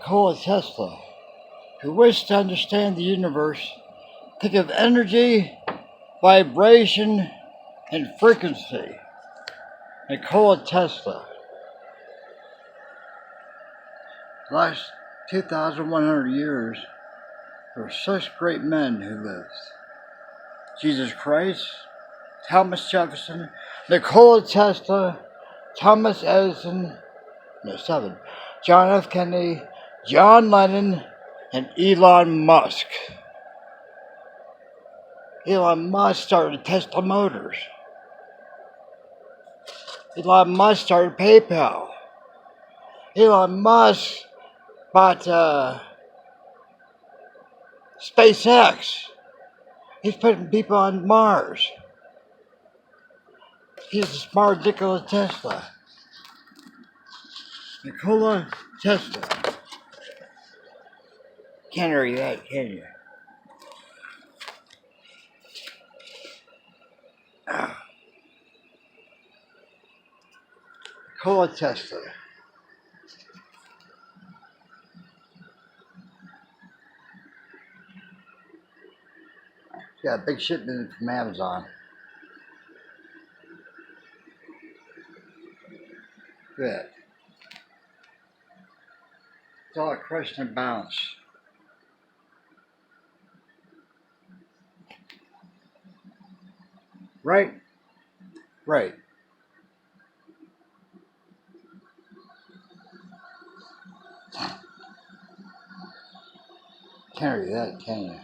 Nikola Tesla, who wished to understand the universe, think of energy, vibration, and frequency. Nikola Tesla. The last 2,100 years, there were such great men who lived. Jesus Christ, Thomas Jefferson, Nikola Tesla, Thomas Edison, John F. Kennedy, John Lennon, and Elon Musk. Elon Musk started Tesla Motors. Elon Musk started PayPal. Elon Musk bought SpaceX. He's putting people on Mars. He's the smart Nikola Tesla. Nikola Tesla. Can't argue that, can you? Nikola Tesla. Got a big shipment from Amazon. Good. It's all a question of balance. Right? Right. Can't argue that, can you?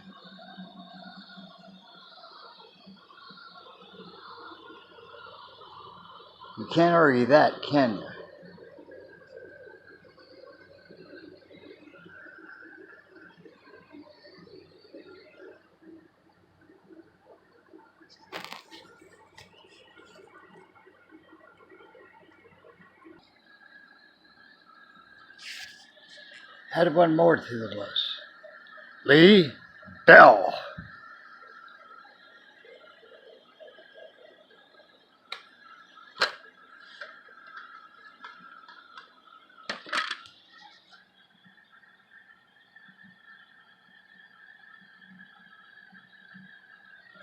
You can't argue that, can you? Add one more to the list. Lee Bell.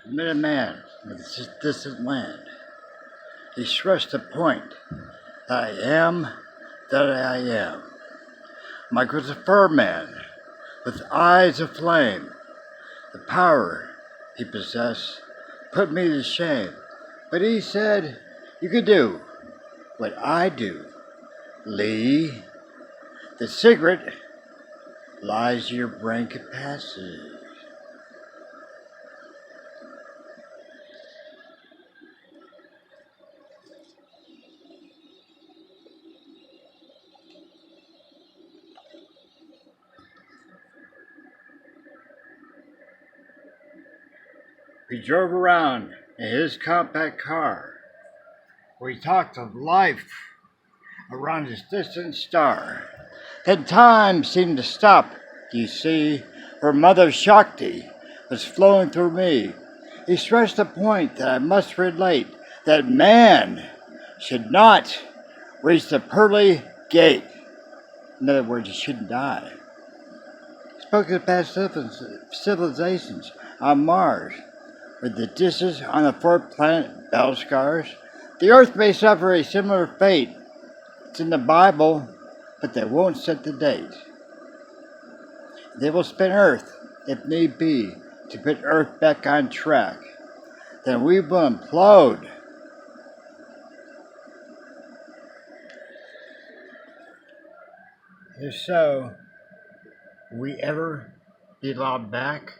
I met a man with this distant land. He stressed the point that I am that I am. Mike was a fur man with eyes of flame. The power he possessed put me to shame. But he said, you could do what I do, Lee. The secret lies in your brain capacity. We drove around in his compact car. We talked of life around his distant star. Then time seemed to stop, you see, for Mother Shakti was flowing through me. He stressed the point that I must relate, that man should not reach the pearly gate. In other words, he shouldn't die. He spoke of past civilizations on Mars, with the dishes on the fourth planet Bell scars. The Earth may suffer a similar fate. It's in the Bible, but they won't set the date. They will spin Earth, if need be, to put Earth back on track. Then we will implode. If so, will we ever be allowed back?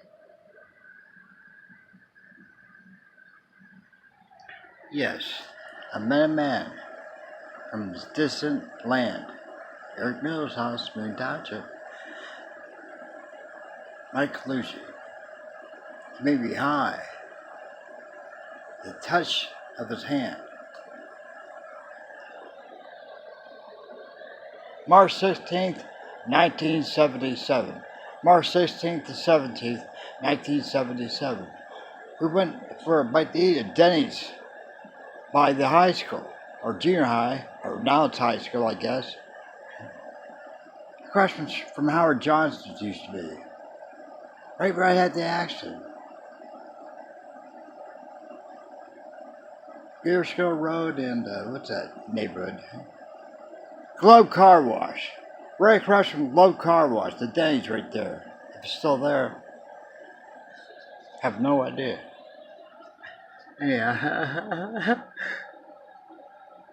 Yes, I met a man from this distant land, Eric Miller's house, Township, Mike Lucy. He made me high. The touch of his hand. March 16th, 1977. March 16th to 17th, 1977. We went for a bite to eat at Denny's by the high school, or junior high, or now it's high school, I guess. across from Howard Johnston's used to be. Right where I had the accident. Beersville Road and, what's that neighborhood? Globe Car Wash. Right across from Globe Car Wash. The Denny's right there. If it's still there, have no idea. Yeah.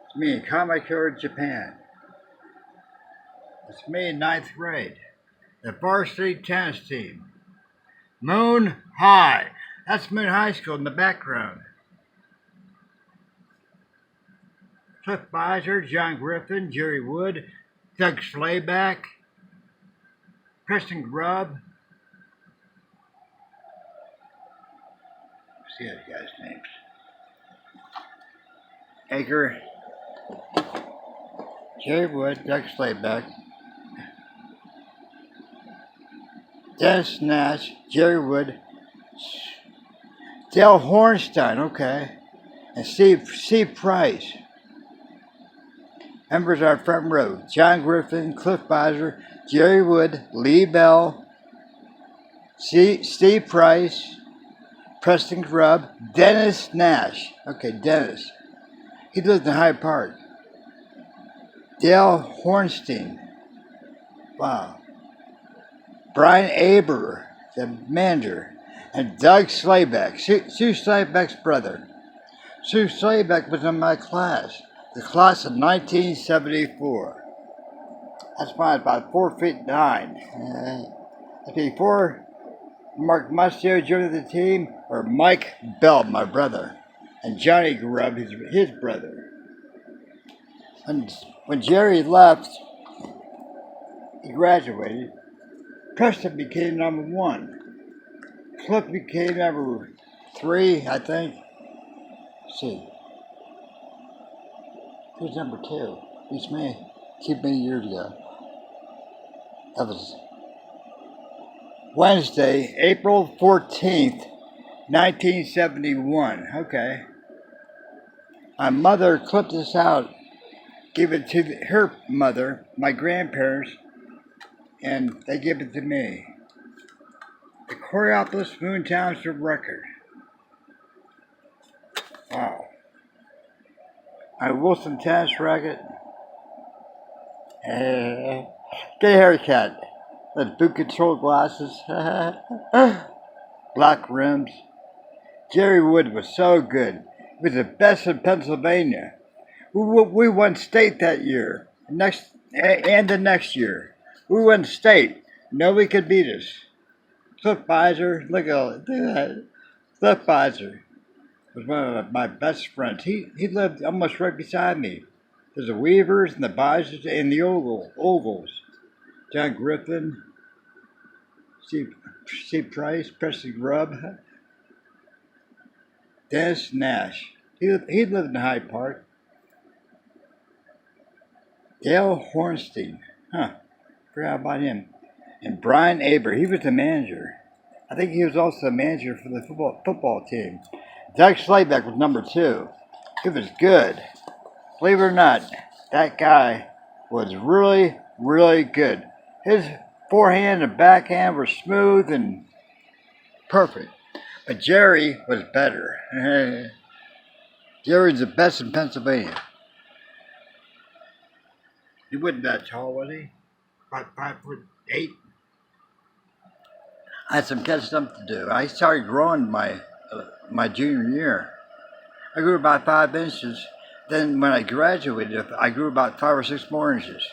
It's me in Kamakura, Japan. It's me in 9th grade. The varsity tennis team. Moon High. That's Moon High School in the background. Cliff Beiser, John Griffin, Jerry Wood, Doug Slayback, Preston Grubb. See the other guys' names. Aker, Jerry Wood, Doug Slayback, Dennis Nash, Jerry Wood, Dale Hornstein, okay, and Steve Price. Members of our front row: John Griffin, Cliff Beiser, Jerry Wood, Lee Bell, Steve Price, Preston Grubb, Dennis Nash. Okay, Dennis. He lived in Hyde Park. Dale Hornstein. Wow. Brian Aber, the manager. And Doug Slayback, Sue Slayback's brother. Sue Slayback was in my class. The class of 1974. That's when I was about 4'9". Before Mark Mustio joined the team, or Mike Bell, my brother, and Johnny Grubb, his brother. And when Jerry left, he graduated. Preston became number 1. Cliff became number 3, I think. Let's see. Who's number 2? It's me. Too many years ago. That was Wednesday, April 14th, 1971. Okay. My mother clipped this out, gave it to her mother, my grandparents, and they gave it to me. The Coriopolis Moon Township record. Wow. My Wilson tennis racket. Get a haircut. Those boot control glasses. Black rims. Jerry Wood was so good. He was the best in Pennsylvania. We won state that year. And the next year. We won state. Nobody could beat us. Cliff Beiser, look at that. Cliff Beiser was one of my best friends. He lived almost right beside me. There's the Weavers and the Beisers and the Ogles. John Griffin, Steve Price, Preston Grubb, Dennis Nash. He lived in Hyde Park. Dale Hornstein. Forgot about him. And Brian Aber. He was the manager. I think he was also the manager for the football team. Doug Slayback was number 2. He was good. Believe it or not, that guy was really, really good. His forehand and backhand were smooth and perfect. But Jerry was better. Jerry's the best in Pennsylvania. He wasn't that tall, was he? About 5'8". I had some catching up to do. I started growing my junior year. I grew about 5 inches. Then when I graduated, I grew about 5 or 6 more inches.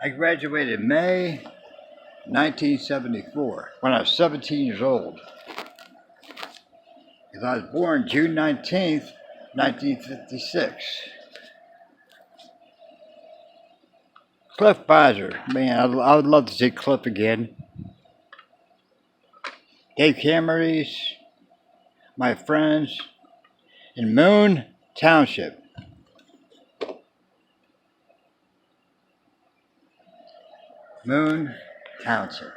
I graduated in May 1974 when I was 17 years old. Because I was born June 19th, 1956. Cliff Beiser. Man, I would love to see Cliff again. Dave Camerys, my friends, in Moon Township. Moon Township.